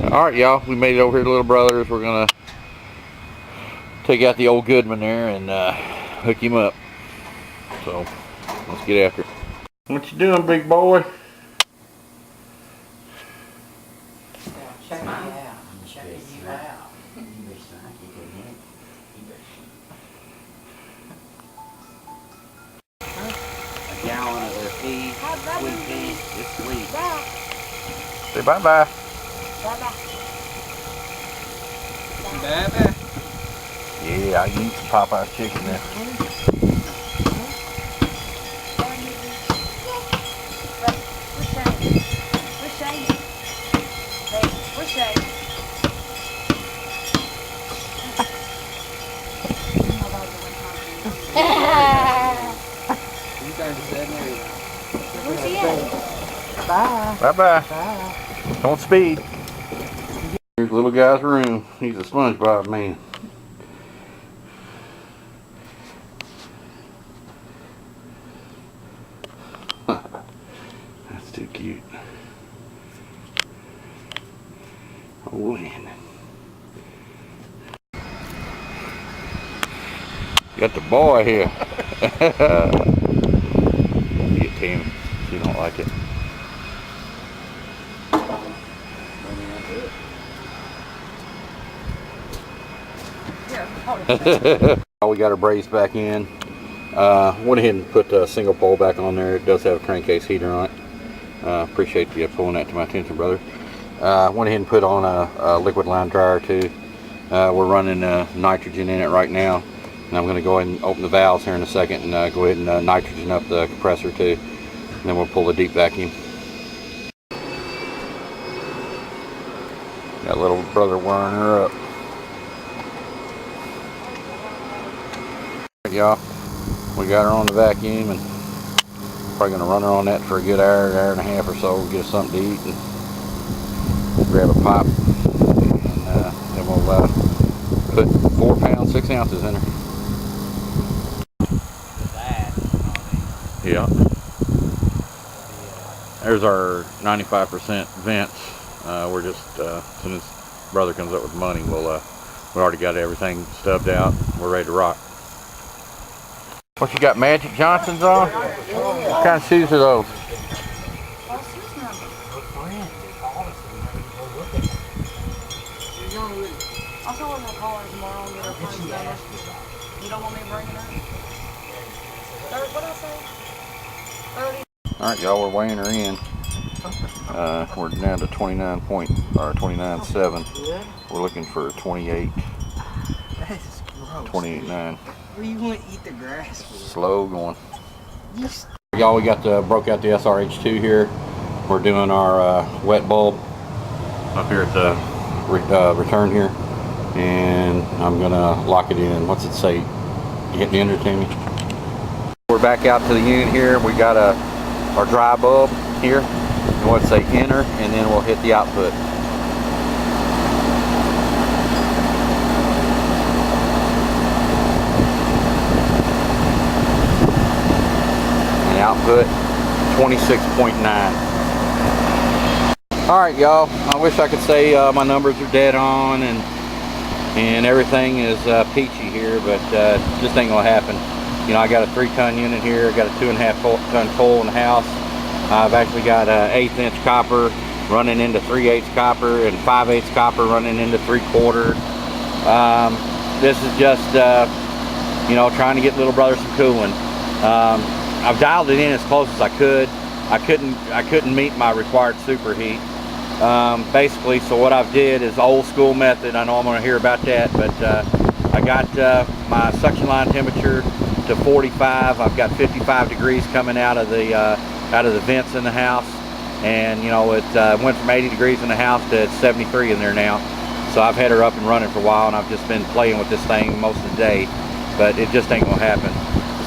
Alright, y'all, we made it over here to Little Brothers. We're gonna take out the old Goodman there and hook him up. So, let's get after it. What you doing, big boy? Check you out. Checking you out. A gallon of their feed, sweet feed, it's sweet. Say bye-bye. Bye-bye. Yeah, I can eat some Popeye's chicken there. Bye. Bye-bye. Don't speed. Here's little guy's room. He's a SpongeBob man. That's too cute. Oh, Landon. Got the boy here. Get Tammy. She don't like it. We got our brace back in. Went ahead and put a single pole back on there. It does have a crankcase heater on it. Appreciate you pulling that to my attention, brother. Went ahead and put on a liquid line dryer too. We're running nitrogen in it right now, and I'm going to go ahead and open the valves here in a second and go ahead and nitrogen up the compressor too, and then we'll pull the deep vacuum. Got little brother wiring her up. Y'all, we got her on the vacuum and probably going to run her on that for a good hour and a half or so. We'll get us something to eat and grab a pipe, and then we'll put 4 pounds 6 ounces in her. Yeah, there's our 95% vents. We're just as soon as brother comes up with money, we already got everything stubbed out. We're ready to rock. What, you got Magic Johnsons on? What kind of shoes are those? I'll tell her to call her tomorrow and get her friend's number. You don't want me to bring it up? What did I say? 30. Alright, y'all, we're weighing her in. We're down to 29.7. We're looking for 28. That's gross. 28.9. Well, you want to eat the grass? Slow going. Y'all, we got broke out the SRH2 here. We're doing our wet bulb up here at the return here, and I'm gonna lock it in. What's it say? You hit the ender, Tammy? We're back out to the unit here. We got our dry bulb here. And what's it say? Enter, and then we'll hit the output. Output 26.9. Alright, y'all, I wish I could say my numbers are dead on and everything is peachy here, but just ain't gonna happen. You know, I got a 3-ton unit here. I got a 2.5-ton coil in the house. I've actually got a 1/8" copper running into 3/8 copper and 5/8 copper running into 3/4. This is just you know, trying to get little brother some cooling. I've dialed it in as close as I could. I couldn't meet my required superheat. Basically, so what I've did is old school method. I know I'm going to hear about that, but I got my suction line temperature to 45. I've got 55 degrees coming out of the vents in the house, and you know, it went from 80 degrees in the house to 73 in there now. So I've had her up and running for a while, and I've just been playing with this thing most of the day, but it just ain't gonna happen.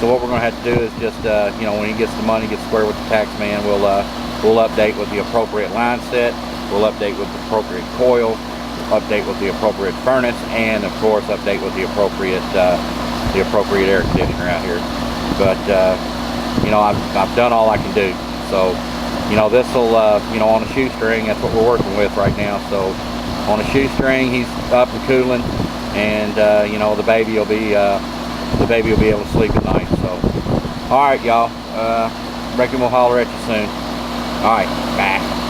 So what we're gonna have to do is just, you know, when he gets the money, gets square with the tax man, we'll update with the appropriate line set, we'll update with the appropriate coil, update with the appropriate furnace, and of course update with the appropriate air conditioner out here. But you know, I've done all I can do. So you know, this will you know, on a shoestring, that's what we're working with right now. So on a shoestring. He's up and cooling, and you know, the baby will be able to sleep at night. So, all right, y'all. Reckon we'll holler at you soon. All right, bye.